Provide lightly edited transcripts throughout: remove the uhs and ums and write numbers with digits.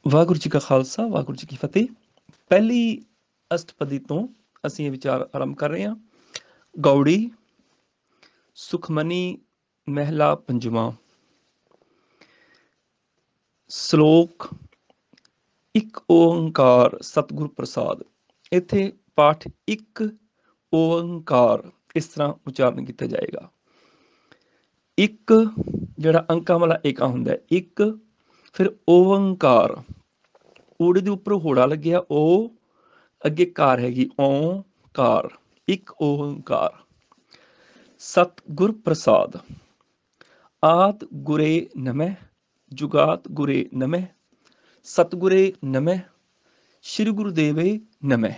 ਵਾਹਿਗੁਰੂ ਜੀ ਕਾ ਖਾਲਸਾ, ਵਾਹਿਗੁਰੂ ਜੀ ਕੀ ਫਤਿਹ। ਪਹਿਲੀ ਅਸ਼ਟਪਦੀ ਤੋਂ ਅਸੀਂ ਇਹ ਵਿਚਾਰ ਆਰੰਭ ਕਰ ਰਹੇ ਹਾਂ। ਗੌੜੀ ਸੁਖਮਨੀ ਮਹਿਲਾ ਪੰਜਵਾਂ। ਸ਼ਲੋਕ ਇੱਕ ਓੰਕਾਰ ਸਤਿਗੁਰ ਪ੍ਰਸਾਦ। ਇੱਥੇ ਪਾਠ ਇੱਕ ਓੰਕਾਰ ਇਸ ਤਰ੍ਹਾਂ ਉਚਾਰਨ ਕੀਤਾ ਜਾਏਗਾ। ਇੱਕ ਜਿਹੜਾ ਅੰਕਾਂ ਵਾਲਾ ਏਕਾ ਹੁੰਦਾ, ਇੱਕ, ਫਿਰ ਓੰਕਾਰ, ਊੜੇ ਦੇ ਉੱਪਰ ਹੋੜਾ ਲੱਗਿਆ, ਓ, ਅੱਗੇ ਕਾਰ ਹੈਗੀ, ਓਂਕਾਰ, ਇੱਕ ਓੰਕਾਰ। ਸਤਿਗੁਰ ਪ੍ਰਸਾਦ। ਆਦ ਗੁਰੇ ਨਮਹਿ, ਜੁਗਾਤ ਗੁਰੇ ਨਮਹਿ, ਸਤਿਗੁਰੇ ਨਮਹਿ, ਸ਼੍ਰੀ ਗੁਰੂਦੇਵੇ ਨਮਹਿ।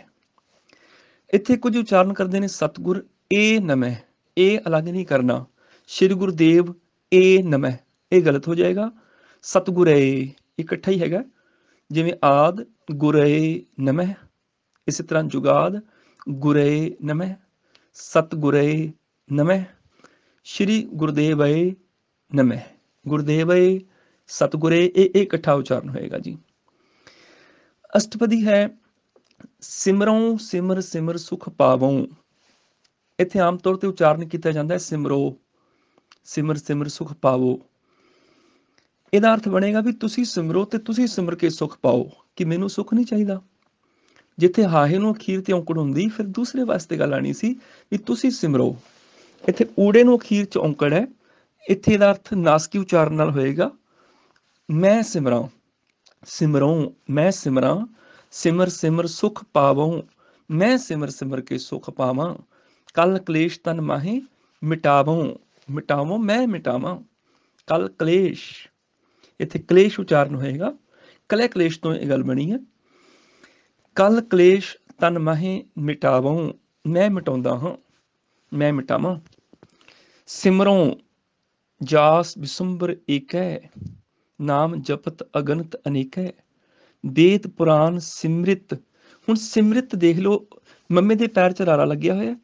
ਇੱਥੇ ਕੁਝ ਉਚਾਰਨ ਕਰਦੇ ਨੇ ਸਤਿਗੁਰ ਏ ਨਮਹਿ, ਇਹ ਅਲੱਗ ਨਹੀਂ ਕਰਨਾ। ਸ਼੍ਰੀ ਗੁਰੂਦੇਵ ਏ ਨਮਹਿ, ਇਹ ਗਲਤ ਹੋ ਜਾਏਗਾ। ਸਤਿਗੁਰੇ ਇਕੱਠਾ ਹੀ ਹੈਗਾ, ਜਿਵੇਂ ਆਦ ਗੁਰੇ ਨਮਹਿ, ਇਸੇ ਤਰ੍ਹਾਂ ਜੁਗਾਦ ਗੁਰੇ ਨਮਹਿ, ਸਤਿਗੁਰੇ ਨਮਹਿ, ਸ਼੍ਰੀ ਗੁਰੂਦੇਵਏ ਨਮਹਿ। ਗੁਰੂਦੇਵਏ, ਸਤਿਗੁਰੇ, ਇਹ ਇਕੱਠਾ ਉਚਾਰਨ ਹੋਏਗਾ ਜੀ। ਅਸ਼ਟਪਦੀ ਹੈ ਸਿਮਰੋਂ ਸਿਮਰ ਸਿਮਰ ਸੁਖ ਪਾਵੋਂ। ਇੱਥੇ ਆਮ ਤੌਰ ਤੇ ਉਚਾਰਨ ਕੀਤਾ ਜਾਂਦਾ ਹੈ ਸਿਮਰੋ, ਸਿਮਰ ਸਿਮਰ ਸੁਖ ਪਾਵੋ। ਇਹਦਾ ਅਰਥ ਬਣੇਗਾ ਵੀ ਤੁਸੀਂ ਸਿਮਰੋ ਤੇ ਤੁਸੀਂ ਸਿਮਰ ਕੇ ਸੁਖ ਪਾਓ, ਕਿ ਮੈਨੂੰ ਸੁਖ ਨਹੀਂ ਚਾਹੀਦਾ। ਜਿੱਥੇ ਹਾਹੇ ਨੂੰ ਅਖੀਰ ਤੇ ਔਂਕੜ ਹੁੰਦੀ, ਫਿਰ ਦੂਸਰੇ ਵਾਸਤੇ ਗੱਲ ਆਣੀ ਸੀ ਵੀ ਤੁਸੀਂ ਸਿਮਰੋ। ਇੱਥੇ ਊੜੇ ਨੂੰ ਅਖੀਰ 'ਚ ਔਂਕੜ ਹੈ, ਇੱਥੇ ਇਹਦਾ ਅਰਥ ਨਾਸਕੀ ਉਚਾਰਨ ਨਾਲ ਹੋਏਗਾ। ਮੈਂ ਸਿਮਰਾਂ, ਸਿਮਰੋਂ, ਮੈਂ ਸਿਮਰਾਂ, ਸਿਮਰ ਸਿਮਰ ਸੁਖ ਪਾਵੋਂ, ਮੈਂ ਸਿਮਰ ਸਿਮਰ ਕੇ ਸੁਖ ਪਾਵਾਂ। ਕਲ ਕਲੇਸ਼ ਤਨ ਮਾਹੇ ਮਿਟਾਵੋਂ, ਮਿਟਾਵੋਂ ਮੈਂ ਮਿਟਾਵਾਂ। ਕਲ ਕਲੇਸ਼, ਇੱਥੇ ਕਲੇਸ਼ ਉਚਾਰਨ ਹੋਏਗਾ, ਕਲੇ ਕਲੇਸ਼ ਤੋਂ ਇਹ ਗੱਲ ਬਣੀ ਹੈ। ਕਲ ਕਲੇਸ਼ ਤਨ ਮਾਹੇ ਮਿਟਾਵੋਂ, ਮੈਂ ਮਿਟਾਉਂਦਾ ਹਾਂ, ਮੈਂ ਮਿਟਾਵਾਂ। ਸਿਮਰੋਂ ਜਾਸ ਬਿਸੁੰਬਰ ਏਕੈ, ਨਾਮ ਜਪਤ ਅਗਨਤ ਅਨੇਕੈ। ਵੇਦ ਪੁਰਾਨ ਸਿਮਰਿਤ। ਹੁਣ ਸਿਮਰਿਤ ਦੇਖ ਲਓ, ਮੰਮੇ ਦੇ ਪੈਰ 'ਚ ਰਾਰਾ ਲੱਗਿਆ ਹੋਇਆ,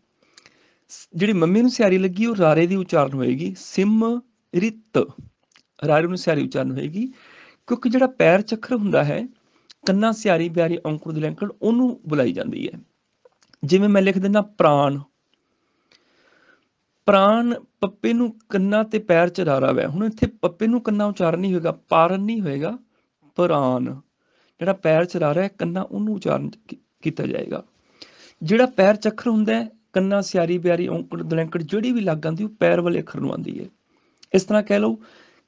ਜਿਹੜੀ ਮੰਮੀ ਨੂੰ ਸਿਆਰੀ ਲੱਗੀ ਉਹ ਰਾਰੇ ਦੀ ਉਚਾਰਨ ਹੋਏਗੀ, ਸਿਮਰਿਤ, ਰਾਰੇ ਨੂੰ ਸਿਆਰੀ ਉਚਾਰਨ ਹੋਏਗੀ। ਕਿਉਂਕਿ ਜਿਹੜਾ ਪੈਰ ਚੱਖਰ ਹੁੰਦਾ ਹੈ, ਕੰਨਾ ਸਿਆਰੀ ਬਿਆਰੀ ਔਂਕੜ ਦੀ ਲੈਂਕੜ, ਉਹਨੂੰ ਬੁਲਾਈ ਜਾਂਦੀ ਹੈ। ਜਿਵੇਂ ਮੈਂ ਲਿਖ ਦਿੰਦਾ ਪ੍ਰਾਣ, ਪ੍ਰਾਣ ਪੱਪੇ ਨੂੰ ਕੰਨਾ ਤੇ ਪੈਰ 'ਚ ਰਾਰਾ ਵੈ। ਹੁਣ ਇੱਥੇ ਪੱਪੇ ਨੂੰ ਕੰਨਾ ਉਚਾਰਨ ਨਹੀਂ ਹੋਏਗਾ, ਪਾਰਨ ਨਹੀਂ ਹੋਏਗਾ, ਪ੍ਰਾਣ। ਜਿਹੜਾ ਪੈਰ 'ਚ ਰਾਰਾ ਹੈ, ਕੰਨਾ ਉਹਨੂੰ ਉਚਾਰਨ ਕੀਤਾ ਜਾਏਗਾ। ਜਿਹੜਾ ਪੈਰ ਚੱਖਰ ਹੁੰਦਾ ਹੈ, ਕੰਨਾ ਸਿਆਰੀ ਬਿਆਰੀ ਔਂਕੜ ਦਲੈਂਕੜ ਜਿਹੜੀ ਵੀ ਲੱਗ ਆਉਂਦੀ ਉਹ ਪੈਰ ਵਾਲੇ ਅੱਖਰ ਨੂੰ ਆਉਂਦੀ ਹੈ। ਇਸ ਤਰ੍ਹਾਂ ਕਹਿ ਲਓ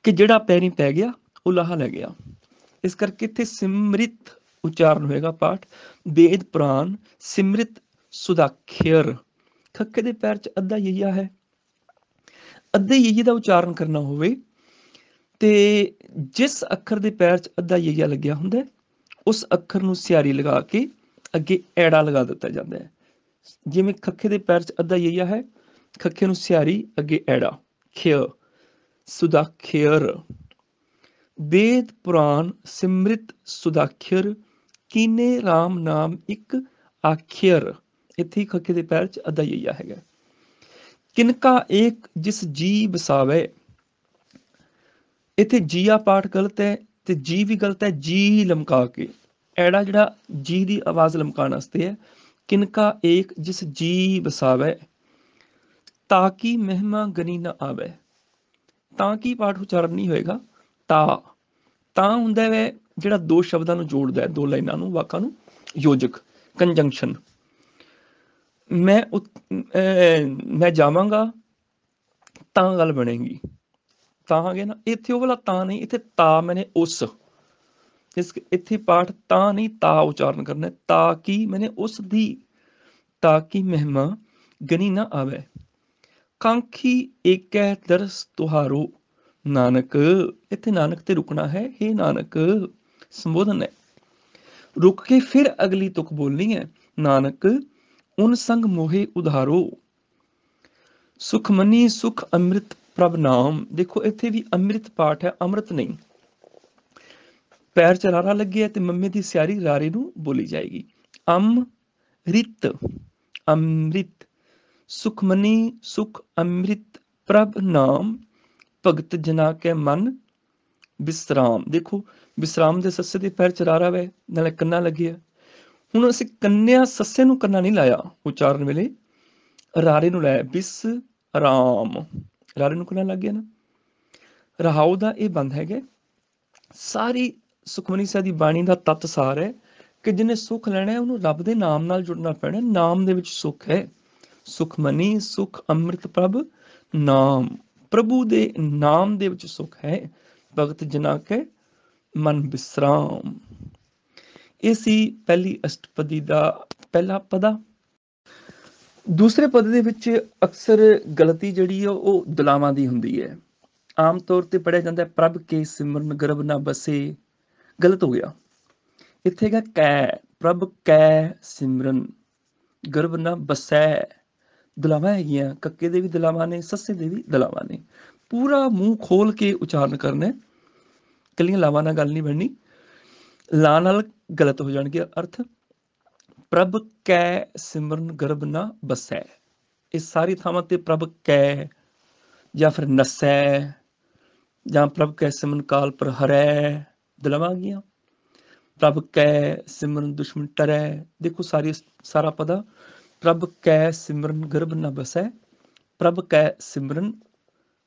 ਕਿ ਜਿਹੜਾ ਪੈਰੀਂ ਪੈ ਗਿਆ ਉਹ ਲਾਹਾ ਲੈ ਗਿਆ। ਇਸ ਕਰਕੇ ਇੱਥੇ ਸਿਮਰਿਤ ਉਚਾਰਨ ਹੋਏਗਾ ਪਾਠ। ਵੇਦ ਪੁਰਾਨ ਸਿਮਰਿਤ ਸੁਦਾਖਿਅਰ, ਖੱਖੇ ਦੇ ਪੈਰ 'ਚ ਅੱਧਾ ਯਈਆ ਹੈ, ਅੱਧੇ ਯਈਏ ਦਾ ਉਚਾਰਨ ਕਰਨਾ ਹੋਵੇ ਤੇ ਜਿਸ ਅੱਖਰ ਦੇ ਪੈਰ 'ਚ ਅੱਧਾ ਯਈਆ ਲੱਗਿਆ ਹੁੰਦਾ, ਉਸ ਅੱਖਰ ਨੂੰ ਸਿਆਰੀ ਲਗਾ ਕੇ ਅੱਗੇ ਐੜਾ ਲਗਾ ਦਿੱਤਾ ਜਾਂਦਾ ਹੈ। ਜਿਵੇਂ ਖੱਖੇ ਦੇ ਪੈਰ 'ਚ ਅੱਧਾ ਯਈਆ ਹੈ, ਖੱਖੇ ਨੂੰ ਸਿਆਰੀ, ਅੱਗੇ ਐੜਾ, ਖਿਅ, ਸੁਦਾਖਿਅਰ। ਵੇਦ ਪੁਰਾਨ ਸਿਮਰਿਤ ਸੁਦਾਖਿਅਰ, ਕੀਨੇ ਰਾਮ ਨਾਮ ਇੱਕ ਆਖਿਅਰ। ਇੱਥੇ ਖੱਖੇ ਦੇ ਪੈਰ 'ਚ ਅੱਧਾ ਯਈਆ ਹੈਗਾ। ਕਿਨਕਾ ਏਕ ਜਿਸ ਜੀ ਬਸਾਵੇ, ਇੱਥੇ ਜੀਆ ਪਾਠ ਗਲਤ ਹੈ ਤੇ ਜੀ ਵੀ ਗਲਤ ਹੈ, ਜੀ ਲਮਕਾ ਕੇ, ਐੜਾ ਜਿਹੜਾ ਜੀ ਦੀ ਆਵਾਜ਼ ਲਮਕਾਉਣ ਵਾਸਤੇ ਹੈ। ਕਿਨਕਾ ਏਕ ਜਿਸ ਜੀ ਬਸਾਵੇ, ਤਾਂ ਕੀ ਮਹਿਮਾ ਗਨੀ ਨਾ ਆਵੇ। ਤਾਂ ਕੀ ਪਾਠ ਉਚਾਰਨ ਨਹੀਂ ਹੋਏਗਾ, ਤਾਂ ਹੁੰਦਾ ਵੈ ਜਿਹੜਾ ਦੋ ਸ਼ਬਦਾਂ ਨੂੰ ਜੋੜਦਾ ਹੈ, ਦੋ ਲਾਈਨਾਂ ਨੂੰ, ਵਾਕਾਂ ਨੂੰ, ਯੋਜਕ, ਕੰਜੰਕਸ਼ਨ। ਮੈਂ ਜਾਵਾਂਗਾ ਤਾਂ ਗੱਲ ਬਣੇਗੀ, ਤਾਂ ਆ ਗਿਆ ਨਾ। ਇੱਥੇ ਉਹ ਵਾਲਾ ਤਾਂ ਨਹੀਂ, ਇੱਥੇ ਤਾਂ ਮੈਨੇ ਉਸ, ਇੱਥੇ ਪਾਠ ਤਾਂ ਨਹੀਂ ਤਾ ਉਚਾਰਨ ਕਰਨਾ। ਤਾਂ ਕੀ ਮੈਨੇ ਉਸ ਦੀ, ਤਾਂ ਕੀ ਮਹਿਮਾ ਗਨੀ ਨਾ ਆਵੇ। ਕਾਂਖੀ ਏਕੈ ਦਰਸ ਤੁਹਾਰੋ, ਨਾਨਕ, ਇੱਥੇ ਨਾਨਕ ਤੇ ਰੁਕਣਾ ਹੈ। ਹੇ ਨਾਨਕ ਸੰਬੋਧਨ ਹੈ, ਰੁਕ ਕੇ ਫਿਰ ਅਗਲੀ ਤੁਕ ਬੋਲਣੀ ਹੈ। ਨਾਨਕ ਉਨ ਸੰਗ ਮੋਹੇ ਉਧਾਰੋ, ਸੁਖਮਨੀ ਸੁਖ ਅੰਮ੍ਰਿਤ ਪ੍ਰਭ ਨਾਮ। ਦੇਖੋ ਇੱਥੇ ਵੀ ਅੰਮ੍ਰਿਤ ਪਾਠ ਹੈ, ਅੰਮ੍ਰਿਤ ਨਹੀਂ। ਪੈਰ 'ਚ ਰਾਰਾ ਲੱਗਿਆ ਤੇ ਮੰਮੇ ਦੀ ਸਿਆਰੀ ਰਾਰੇ ਨੂੰ ਬੋਲੀ ਜਾਏਗੀ। ਅੰਮ੍ਰਿਤ, ਅੰਮ੍ਰਿਤ, ਸੁਖਮਨੀ ਸੁਖ ਅੰਮ੍ਰਿਤ ਪ੍ਰਭ ਨਾਮ, ਭਗਤ ਜਨਾ ਕੇ ਮਨ ਵਿਸਰਾਮ। ਦੇਖੋ ਵਿਸਰਾਮ ਦੇ ਸੱਸੇ ਦੇ ਪੈਰ ਚ ਰਾਰਾ ਵੈ, ਨਾਲੇ ਕੰਨਾ ਲੱਗੇ ਆ। ਹੁਣ ਅਸੀਂ ਕੰਨਿਆ ਸੱਸੇ ਨੂੰ ਕੰਨਾ ਨਹੀਂ ਲਾਇਆ ਉਚਾਰਨ ਵੇਲੇ, ਰਾਰੇ ਨੂੰ ਲਾਇਆ ਬਿਸ ਰਾਮ, ਰਾਰੇ ਨੂੰ ਕੰਨਾ ਲੱਗ ਗਿਆ ਨਾ। ਰਹਾਉ ਦਾ ਇਹ ਬੰਦ ਹੈਗਾ। ਸਾਰੀ ਸੁਖਮਨੀ ਸਾਹਿਬ ਦੀ ਬਾਣੀ ਦਾ ਤੱਤ ਸਾਰ ਹੈ ਕਿ ਜਿਹਨੇ ਸੁੱਖ ਲੈਣਾ ਉਹਨੂੰ ਰੱਬ ਦੇ ਨਾਮ ਨਾਲ ਜੁੜਨਾ ਪੈਣਾ। ਨਾਮ ਦੇ ਵਿੱਚ ਸੁੱਖ ਹੈ। ਸੁਖਮਨੀ ਸੁਖ ਅੰਮ੍ਰਿਤ ਪ੍ਰਭ ਨਾਮ, ਪ੍ਰਭੂ ਦੇ ਨਾਮ ਦੇ ਵਿੱਚ ਸੁੱਖ ਹੈ। ਭਗਤ ਜਨਾ ਕੇ ਮਨ ਵਿਸਰਾਮ। ਇਹ ਸੀ ਪਹਿਲੀ ਅਸ਼ਟਪਦੀ ਦਾ ਪਹਿਲਾ ਪਦਾ। ਦੂਸਰੇ ਪਦ ਦੇ ਵਿੱਚ ਅਕਸਰ ਗਲਤੀ ਜਿਹੜੀ ਉਹ ਦੁਲਾਵਾਂ ਦੀ ਹੁੰਦੀ ਹੈ। ਆਮ ਤੌਰ ਤੇ ਪੜ੍ਹਿਆ ਜਾਂਦਾ ਪ੍ਰਭ ਕੇ ਸਿਮਰਨ ਗਰਭ ਨਾ ਬਸੇ, ਗਲਤ ਹੋ ਗਿਆ। ਇੱਥੇ ਹੈਗਾ ਕੈ, ਪ੍ਰਭ ਕੈ ਸਿਮਰਨ ਗਰਭ ਨਾ ਬਸੈ। ਦੁਲਾਵਾਂ ਹੈਗੀਆਂ, ਕੱਕੇ ਦੇ ਵੀ ਦੁਲਾਵਾਂ ਨੇ, ਸੱਸੇ ਦੇ ਵੀ ਦੁਲਾਵਾਂ ਨੇ। ਪੂਰਾ ਮੂੰਹ ਖੋਲ ਕੇ ਉਚਾਰਨ ਕਰਨਾ, ਇਕੱਲੀਆਂ ਲਾਵਾਂ ਨਾਲ ਗੱਲ ਨਹੀਂ ਬਣਨੀ, ਲਾ ਨਾਲ ਗਲਤ ਹੋ ਜਾਣਗੇ ਅਰਥ। ਪ੍ਰਭ ਕੈ ਸਿਮਰਨ ਗਰਭ ਨਾ ਬਸੈ, ਇਹ ਸਾਰੀ ਥਾਵਾਂ ਤੇ ਪ੍ਰਭ ਕੈ ਜਾਂ ਫਿਰ ਨਸੈ ਜਾਂ ਪ੍ਰਭ ਕੈ ਸਿਮਰਨ ਕਾਲ ਪਰ ਹਰੈ, ਦੁਲਾਵਾਂ ਆ ਗਈਆਂ। ਪ੍ਰਭ ਕੈ ਸਿਮਰਨ ਦੁਸ਼ਮਨ ਟਰੈ। ਦੇਖੋ ਸਾਰਾ ਪਦਾ ਪ੍ਰਭ ਕੈ ਸਿਮਰਨ ਗਰਭ ਨਾ ਬਸੈ, ਪ੍ਰਭ ਕੈ ਸਿਮਰਨ,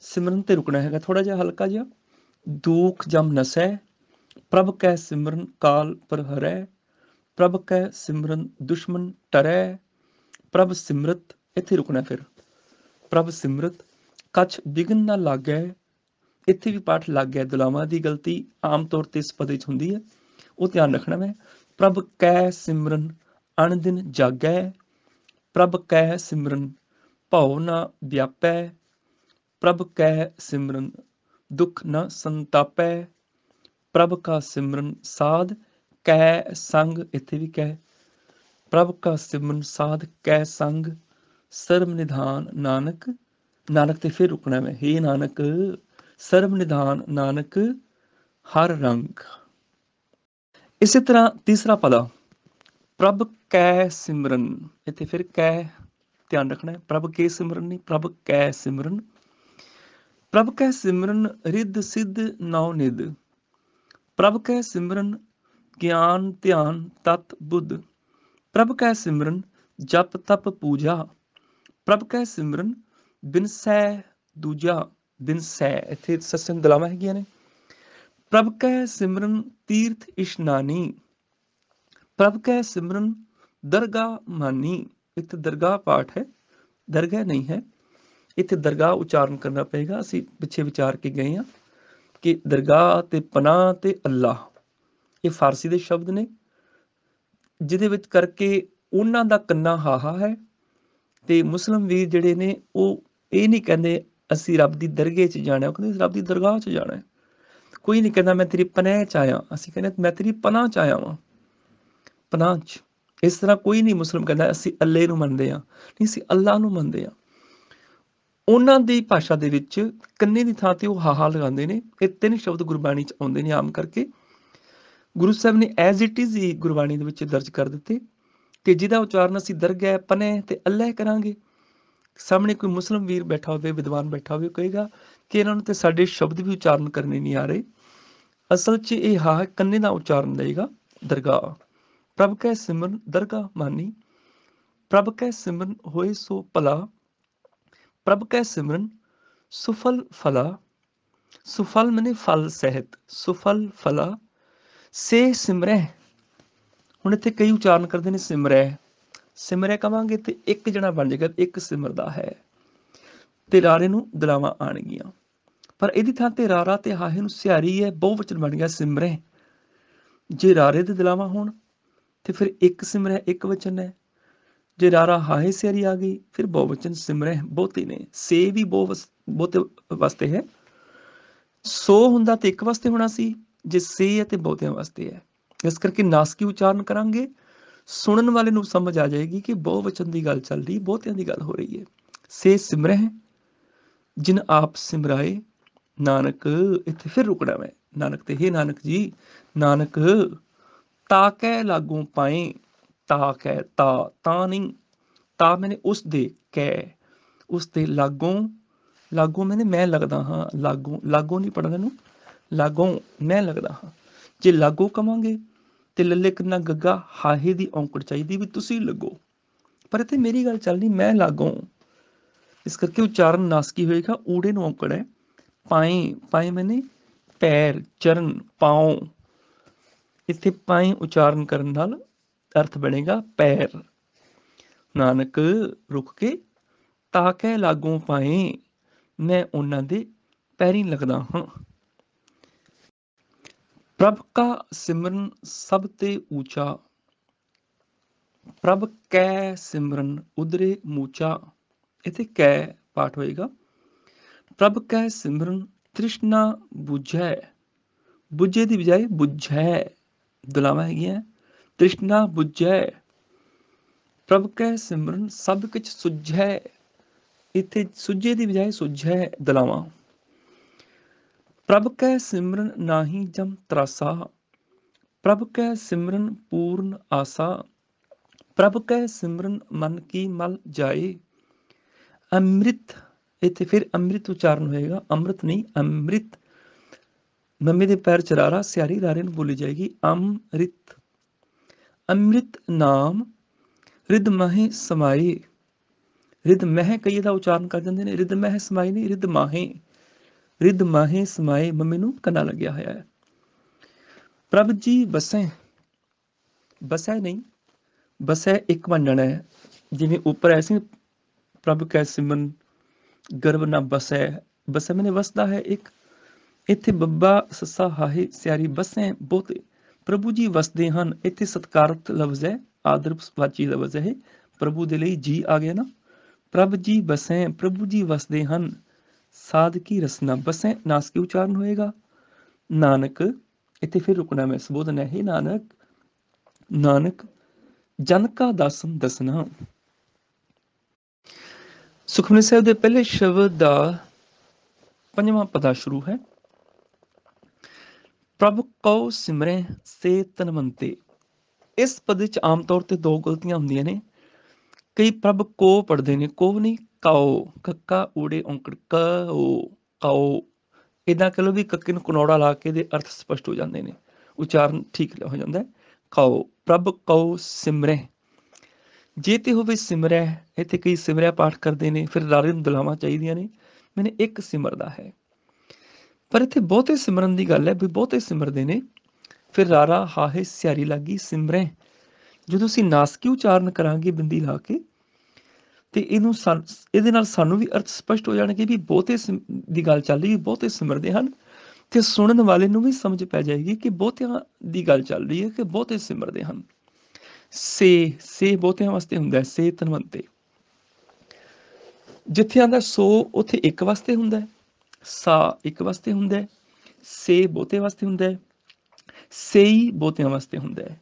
ਸਿਮਰਨ ਤੇ ਰੁਕਣਾ ਹੈਗਾ ਥੋੜਾ ਜਿਹਾ ਹਲਕਾ ਜਿਹਾ। ਦੁਖ ਜਮ ਨਸੈ, ਪ੍ਰਭ ਕੈ ਸਿਮਰਨ ਕਾਲ ਪਰ ਹਰੈ, ਪ੍ਰਭ ਕੈ ਸਿਮਰਨ ਦੁਸ਼ਮਨ ਟਰੈ, ਪ੍ਰਭ ਸਿਮਰਤ, ਇੱਥੇ ਰੁਕਣਾ ਫਿਰ। ਪ੍ਰਭ ਸਿਮਰਤ ਕਛ ਵਿਘਨ ਨਾ ਲਾਗੈ, ਇੱਥੇ ਵੀ ਪਾਠ ਲੱਗ ਗਿਆ। ਦੁਲਾਵਾਂ ਦੀ ਗਲਤੀ ਆਮ ਤੌਰ ਤੇ ਇਸ ਪਦੇ 'ਚ ਹੁੰਦੀ ਹੈ, ਉਹ ਧਿਆਨ ਰੱਖਣਾ ਮੈਂ। ਪ੍ਰਭ ਕੈ ਸਿਮਰਨ ਅਣ ਦਿਨ ਜਾਗੈ, ਪ੍ਰਭ ਕੈ ਸਿਮਰਨ ਭਉ ਨਾ ਵਿਆਪੈ, ਪ੍ਰਭ ਕੈ ਸਿਮਰਨ ਦੁੱਖ ਨ ਸੰਤਾਪੈ, ਪ੍ਰਭ ਕਾ ਸਿਮਰਨ ਸਾਧ ਕੈ ਸੰਗ, ਇੱਥੇ ਵੀ ਕੈ। ਪ੍ਰਭ ਕਾ ਸਿਮਰਨ ਸਾਧ ਕੈ ਸੰਗ, ਸਰਬ ਨਿਧਾਨ ਨਾਨਕ, ਨਾਨਕ ਤੇ ਫਿਰ ਰੁਕਣਾ ਮੈਂ, ਹੇ ਨਾਨਕ ਸਰਬ ਨਿਧਾਨ ਨਾਨਕ ਹਰ ਰੰਗ। ਇਸੇ ਤਰ੍ਹਾਂ ਤੀਸਰਾ ਪਦਾ ਪ੍ਰਭ ਕੈ ਸਿਮਰਨ, ਇੱਥੇ ਫਿਰ ਕੈ ਧਿਆਨ ਰੱਖਣਾ ਹੈ। ਪ੍ਰਭ ਕੇ ਸਿਮਰਨ ਨਹੀਂ, ਪ੍ਰਭ ਕੈ ਸਿਮਰਨ। ਪ੍ਰਭ ਕੈ ਸਿਮਰਨ ਰਿੱਧ ਸਿੱਧ ਨੌ ਨਿਧ, ਪ੍ਰਭ ਕੈ ਸਿਮਰਨ ਗਿਆਨ ਧਿਆਨ ਤਤ ਬੁੱਧ, ਪ੍ਰਭ ਕੈ ਸਿਮਰਨ ਜਪ ਤਪ ਪੂਜਾ, ਪ੍ਰਭ ਕੈ ਸਿਮਰਨ ਬਿਨਸੈ ਦੂਜਾ। ਬਿਨਸੈ ਇੱਥੇ ਸੱਸੇ ਨੂੰ ਦੁਲਾਵਾਂ ਹੈਗੀਆਂ ਨੇ। ਪ੍ਰਭ ਕੈ ਸਿਮਰਨ ਤੀਰਥ ਇਸ਼ਨਾਨੀ, ਪ੍ਰਭ ਕੈ ਸਿਮਰਨ ਦਰਗਾਹ ਮਾਨੀ। ਇੱਥੇ ਦਰਗਾਹ ਪਾਠ ਹੈ, ਦਰਗਾਹ ਨਹੀਂ ਹੈ। ਇੱਥੇ ਦਰਗਾਹ ਉਚਾਰਨ ਕਰਨਾ ਪਏਗਾ। ਅਸੀਂ ਪਿੱਛੇ ਵਿਚਾਰ ਕੇ ਗਏ ਹਾਂ ਕਿ ਦਰਗਾਹ ਤੇ ਪਨਾਹ ਤੇ ਅੱਲਾਹ ਇਹ ਫਾਰਸੀ ਦੇ ਸ਼ਬਦ ਨੇ, ਜਿਹਦੇ ਵਿੱਚ ਕਰਕੇ ਉਹਨਾਂ ਦਾ ਕੰਨਾ ਹਾਹਾ ਹੈ। ਤੇ ਮੁਸਲਿਮ ਵੀਰ ਜਿਹੜੇ ਨੇ ਉਹ ਇਹ ਨਹੀਂ ਕਹਿੰਦੇ ਅਸੀਂ ਰੱਬ ਦੀ ਦਰਗਾਹ 'ਚ ਜਾਣਾ, ਉਹ ਕਹਿੰਦੇ ਰੱਬ ਦੀ ਦਰਗਾਹ 'ਚ ਜਾਣਾ। ਕੋਈ ਨਹੀਂ ਕਹਿੰਦਾ ਮੈਂ ਤੇਰੀ ਪਨਾਹ 'ਚ ਆਇਆ, ਅਸੀਂ ਕਹਿੰਦੇ ਮੈਂ ਤੇਰੀ ਪਨਾਹ 'ਚ ਆਇਆ ਵਾਂ, ਪਨਾਹ 'ਚ। ਇਸ ਤਰ੍ਹਾਂ ਕੋਈ ਨਹੀਂ ਮੁਸਲਿਮ ਕਹਿੰਦਾ ਅਸੀਂ ਅੱਲੇ ਨੂੰ ਮੰਨਦੇ ਹਾਂ, ਨਹੀਂ ਅਸੀਂ ਅੱਲਾਹ ਨੂੰ ਮੰਨਦੇ ਹਾਂ। ਉਹਨਾਂ ਦੀ ਭਾਸ਼ਾ ਦੇ ਵਿੱਚ ਕੰਨੇ ਦੀ ਥਾਂ ਤੇ ਉਹ ਹਾਹਾ ਲਗਾਉਂਦੇ ਨੇ। ਇਹ ਤਿੰਨ ਸ਼ਬਦ ਗੁਰਬਾਣੀ 'ਚ ਆਉਂਦੇ ਨੇ ਆਮ ਕਰਕੇ। ਗੁਰੂ ਸਾਹਿਬ ਨੇ ਐਜ਼ ਇਟ ਇਜ਼ ਹੀ ਗੁਰਬਾਣੀ ਦੇ ਵਿੱਚ ਦਰਜ ਕਰ ਦਿੱਤੇ ਕਿ ਜਿਹਦਾ ਉਚਾਰਨ ਅਸੀਂ ਦਰਗਾਹ ਪਨਾਹ ਤੇ ਅੱਲਾਹ ਕਰਾਂਗੇ। ਸਾਹਮਣੇ ਕੋਈ ਮੁਸਲਿਮ ਵੀਰ ਬੈਠਾ ਹੋਵੇ, ਵਿਦਵਾਨ ਬੈਠਾ ਹੋਵੇ, ਉਹ ਕਹੇਗਾ ਕਿ ਇਹਨਾਂ ਨੂੰ ਤੇ ਸਾਡੇ ਸ਼ਬਦ ਵੀ ਉਚਾਰਨ ਕਰਨੇ ਨਹੀਂ ਆ ਰਹੇ। ਅਸਲ 'ਚ ਇਹ ਹਾ ਕੰਨੇ ਦਾ ਉਚਾਰਨ ਦੇਗਾ ਦਰਗਾਹ। ਪ੍ਰਭ ਕੈ ਸਿਮਰਨ ਦਰਗਾਹ ਮਾਨੀ, ਪ੍ਰਭ ਕੈ ਸਿਮਰਨ ਹੋਏ ਸੋ ਭਲਾ, ਪ੍ਰਭ ਕੈ ਸਿਮਰਨ ਸੁਫਲ ਫਲਾ। ਸੁਫਲ ਮਨੇ ਫਲ ਸਹਿਤ, ਸੁਫਲ ਫਲਾ ਸੇ ਸਿਮਰੈ। ਹੁਣ ਇੱਥੇ ਕਈ ਉਚਾਰਨ ਕਰਦੇ ਨੇ ਸਿਮਰੈ, ਸਿਮਰੈ ਕਵਾਂਗੇ ਤੇ ਇੱਕ ਜਣਾ ਬਣ ਜਾਏਗਾ, ਇੱਕ ਸਿਮਰਦਾ ਹੈ ਤੇ ਰਾਰੇ ਨੂੰ ਦੁਲਾਵਾਂ ਆਣਗੀਆਂ। ਪਰ ਇਹਦੀ ਥਾਂ ਤੇ ਰਾਰਾ ਤੇ ਹਾਹੇ ਨੂੰ ਸਿਹਾਰੀ ਹੈ, ਬਹੁਵਚਨ ਬਣ ਗਿਆ ਸਿਮਰੈ। ਜੇ ਰਾਰੇ ਦੇ ਦੁਲਾਵਾਂ ਹੋਣ ਤੇ ਫਿਰ ਇੱਕ ਸਿਮਰੈ ਇੱਕ ਵਚਨ ਹੈ। ਜੇ ਰਾਰਾ ਹਾਹੇ ਸਿਹਾਰੀ ਆ ਗਈ ਫਿਰ ਬਹੁਵਚਨ ਸਿਮਰੈ ਬਹੁਤੇ ਨੇ। ਸੇ ਵੀ ਬਹੁਤੇ ਵਾਸਤੇ ਹੈ, ਸੋ ਹੁੰਦਾ ਤੇ ਇੱਕ ਵਾਸਤੇ ਹੋਣਾ ਸੀ, ਜੇ ਸੇ ਹੈ ਤੇ ਬਹੁਤਿਆਂ ਵਾਸਤੇ ਹੈ। ਇਸ ਕਰਕੇ ਨਾਸਕੀ ਉਚਾਰਨ ਕਰਾਂਗੇ, ਸੁਣਨ ਵਾਲੇ ਨੂੰ ਸਮਝ ਆ ਜਾਏਗੀ ਕਿ ਬਹੁਵਚਨ ਦੀ ਗੱਲ ਚੱਲ ਰਹੀ, ਬਹੁਤਿਆਂ ਦੀ ਗੱਲ ਹੋ ਰਹੀ ਹੈ। ਸੇ ਸਿਮਰੈ ਜਿਨ ਆਪ ਸਿਮਰਾਏ ਨਾਨਕ, ਇੱਥੇ ਫਿਰ ਰੁਕਣਾ ਮੈਂ ਨਾਨਕ ਤੇ, ਹੇ ਨਾਨਕ ਜੀ ਨਾਨਕ ਤਾ ਕੈ ਲਾਗੋਂ ਪਾਏ। ਤਾ ਕੈ, ਤਾਂ ਨਹੀਂ, ਤਾ ਮੈਨੇ ਉਸ ਦੇ, ਕੈ ਉਸ ਦੇ ਲਾਗੋਂ, ਲਾਗੋਂ ਮੈਨੇ ਮੈਂ ਲੱਗਦਾ ਹਾਂ, ਲਾਗੋਂ ਨਹੀਂ ਪੜਨਾ ਇਹਨੂੰ, ਲਾਗੋਂ ਮੈਂ ਲੱਗਦਾ ਹਾਂ। ਜੇ ਲਾਗੋ ਕਵਾਂਗੇ ਤੇ ਲੱਲੇ ਕਿੰਨਾ ਗੱਗਾ ਹਾਹੇ ਦੀ ਔਂਕੜ ਚਾਹੀਦੀ ਵੀ ਤੁਸੀਂ ਲੱਗੋ, ਪਰ ਇੱਥੇ ਮੇਰੀ ਗੱਲ ਚੱਲਣੀ ਮੈਂ ਲਾਗੋਂ, ਇਸ ਕਰਕੇ ਉਚਾਰਨ ਨਾਸਕੀ ਹੋਏਗਾ। ਊੜੇ ਨੂੰ ਔਂਕੜ ਹੈ। ਪਾਏ, ਪਾਏ ਮੈਨੇ ਪੈਰ, ਚਰਨ, ਪਾਉ। ਇੱਥੇ ਪਾਏ ਉਚਾਰਨ ਕਰਨ ਨਾਲ ਅਰਥ ਬਣੇਗਾ ਪੈਰ। ਨਾਨਕ ਰੁਕ ਕੇ ਤਾਕੈ ਲਾਗੋਂ ਪਾਏ, ਮੈਂ ਉਹਨਾਂ ਦੇ ਪੈਰੀਂ ਲੱਗਦਾ ਹਾਂ। ਪ੍ਰਭ ਕਾ ਸਿਮਰਨ ਸਭ ਤੇ ਊਚਾ, ਪ੍ਰਭ ਕੈ ਸਿਮਰਨ ਉਦਰੇ ਮੂਚਾ। ਇੱਥੇ ਕੈ ਪਾਠ ਹੋਏਗਾ। ਪ੍ਰਭ ਕੈ ਸਿਮਰਨ ਤ੍ਰਿਸ਼ਨਾ ਬੁਝੈ, ਬੁਝੇ ਦੀ ਬਜਾਏ ਬੁਝੈ ਦੁਲਾਵਾਂ ਹੈਗੀਆਂ। ਤ੍ਰਿਸ਼ਨਾ ਬੁਝੈ, ਪ੍ਰਭ ਕੈ ਸਿਮਰਨ ਸਭ ਕੁਛ ਸੁਝੈ। ਇੱਥੇ ਸੁਝੇ ਦੀ ਬਜਾਏ ਸੁਝੈ ਦੁਲਾਵਾਂ। ਪ੍ਰਭ ਕੈ ਸਿਮਰਨ ਨਾਹੀ ਜਮ ਤਰਾਸਾ, ਪ੍ਰਭ ਕੈ ਸਿਮਰਨ ਪੂਰਨ ਆਸਾ। ਪ੍ਰਭ ਕੈ ਸਿਮਰਨ ਮਨ ਕੀ ਮਲ ਜਾਏ। ਅੰਮ੍ਰਿਤ, ਇੱਥੇ ਫਿਰ ਅੰਮ੍ਰਿਤ ਉਚਾਰਨ ਹੋਏਗਾ, ਅੰਮ੍ਰਿਤ ਨਹੀਂ ਅੰਮ੍ਰਿਤ। ਮੰਮੀ ਦੇ ਪੈਰ ਚਰਾਰਾ, ਸਿਆਰੀ ਰਾਰੇ ਨੂੰ ਬੋਲੀ ਜਾਏਗੀ ਅੰਮ੍ਰਿਤ। ਅੰਮ੍ਰਿਤ ਨਾਮ ਰਿਦ ਮਾਹੇ ਸਮਾਏ। ਰਿਦ ਮਹਿ ਕਈ ਦਾ ਉਚਾਰਨ ਕਰ ਦਿੰਦੇ ਨੇ, ਰਿਦ ਮਹਿ ਸਮਾਏ ਨਹੀਂ, ਰਿਦ ਮਾਹੇ। ਰਿਦ ਮਾਹੇ ਸਮਾਏ ਮੰਮੀ ਨੂੰ ਕੰਨਾ ਲੱਗਿਆ ਹੋਇਆ ਹੈ। ਪ੍ਰਭ ਜੀ ਬਸੈ, ਬਸੈ ਨਹੀਂ ਬਸੈ ਇੱਕ ਮੰਨਣਾ ਹੈ। ਜਿਵੇਂ ਉੱਪਰ ਐਸੇ ਪ੍ਰਭ ਕੈ ਸਿਮਰਨ ਗਰਭ ਨਾ ਬਸੈ, ਬਸੈ ਮੈਨੇ ਵਸਦਾ ਹੈ ਇੱਕ। ਇੱਥੇ ਬੱਬਾ ਸੱਸਾ ਹਾਹੇ ਸਿਆਰੀ ਬਸੈ ਬਹੁਤੇ, ਪ੍ਰਭੂ ਜੀ ਵਸਦੇ ਹਨ। ਇੱਥੇ ਸਤਕਾਰਤ ਲਫ਼ਜ਼ ਹੈ, ਆਦਰ ਵਾਚੀ ਲਫ਼ਜ਼ ਹੈ। ਪ੍ਰਭੂ ਦੇ ਲਈ ਜੀ ਆ ਗਿਆ ਨਾ। ਪ੍ਰਭ ਜੀ ਬਸੈ, ਪ੍ਰਭੂ ਜੀ ਵਸਦੇ ਹਨ। ਸਾਧਕੀ ਰਸਨਾ, ਬਸੈ ਨਾਸਕੀ ਉਚਾਰਨ ਹੋਏਗਾ। ਨਾਨਕ, ਇੱਥੇ ਫਿਰ ਰੁਕਣਾ ਮੈਂ, ਸੰਬੋਧਨ ਹੈ, ਨਾਨਕ। ਨਾਨਕ ਜਨ ਕਾ ਦਾਸਨ ਦੱਸਣਾ। ਸੁਖਮਨੀ ਸਾਹਿਬ ਦੇ ਪਹਿਲੇ ਸ਼ਬਦ ਦਾ 5ਵਾਂ ਪਦਾ ਸ਼ੁਰੂ ਹੈ। ਪ੍ਰਭ ਕਉ ਸਿਮਰੈ ਸੇ ਤਨਵੰਤੇ। ਇਸ ਪਦ ਵਿੱਚ ਆਮ ਤੌਰ ਤੇ ਦੋ ਗਲਤੀਆਂ ਹੁੰਦੀਆਂ ਨੇ। ਕਈ ਪ੍ਰਭ ਕੋ ਪੜ੍ਹਦੇ ਨੇ, ਕੋ ਨਹੀਂ ਕਾਓ, ਕੱਕਾ ਊੜੇ ਔਂਕੜ ਕਉ, ਕਾਓ। ਇੱਦਾਂ ਕਹਿ ਲਓ ਵੀ ਕੱਕੇ ਨੂੰ ਕਨੌੜਾ ਲਾ ਕੇ ਇਹਦੇ ਅਰਥ ਸਪਸ਼ਟ ਹੋ ਜਾਂਦੇ ਨੇ, ਉਚਾਰਨ ਠੀਕ ਹੋ ਜਾਂਦਾ ਹੈ। ਕਾਓ, ਪ੍ਰਭ ਕਉ ਸਿਮਰੈ। ਜੇ ਤੇ ਹੋਵੇ ਸਿਮਰੈ, ਇੱਥੇ ਕਈ ਸਿਮਰਿਆ ਪਾਠ ਕਰਦੇ ਨੇ, ਫਿਰ ਰਾਰੇ ਨੂੰ ਦੁਲਾਵਾਂ ਚਾਹੀਦੀਆਂ ਨੇ। ਮੈਨੇ ਇੱਕ ਸਿਮਰਦਾ ਹੈ, ਪਰ ਇੱਥੇ ਬਹੁਤੇ ਸਿਮਰਨ ਦੀ ਗੱਲ ਹੈ ਵੀ ਬਹੁਤੇ ਸਿਮਰਦੇ ਨੇ। ਫਿਰ ਰਾਰਾ ਹਾਹੇ ਸਿਆਰੀ ਲੱਗੀ ਸਿਮਰੈ। ਜਦੋਂ ਅਸੀਂ ਨਾਸਕੀ ਉਚਾਰਨ ਕਰਾਂਗੇ ਬਿੰਦੀ ਲਾ ਕੇ, ਤੇ ਇਹਦੇ ਨਾਲ ਸਾਨੂੰ ਵੀ ਅਰਥ ਸਪਸ਼ਟ ਹੋ ਜਾਣਗੇ ਵੀ ਬਹੁਤੇ ਦੀ ਗੱਲ ਚੱਲ ਰਹੀ, ਬਹੁਤੇ ਸਿਮਰਦੇ ਹਨ। ਤੇ ਸੁਣਨ ਵਾਲੇ ਨੂੰ ਵੀ ਸਮਝ ਪੈ ਜਾਏਗੀ ਕਿ ਬਹੁਤਿਆਂ ਦੀ ਗੱਲ ਚੱਲ ਰਹੀ ਹੈ, ਕਿ ਬਹੁਤੇ ਸਿਮਰਦੇ ਹਨ। ਸੇ ਬਹੁਤਿਆਂ ਵਾਸਤੇ ਹੁੰਦਾ ਹੈ, ਸੇ ਧਨਵੰਤੇ। ਜਿੱਥੇ ਆਉਂਦਾ ਸੋ, ਉੱਥੇ ਇੱਕ ਵਾਸਤੇ ਹੁੰਦਾ ਹੈ। ਸਾ ਇੱਕ ਵਾਸਤੇ ਹੁੰਦਾ ਹੈ। ਸੇ ਬਹੁਤੇ ਵਾਸਤੇ ਹੁੰਦਾ ਹੈ। ਸੇਈ ਬਹੁਤਿਆਂ ਵਾਸਤੇ ਹੁੰਦਾ ਹੈ।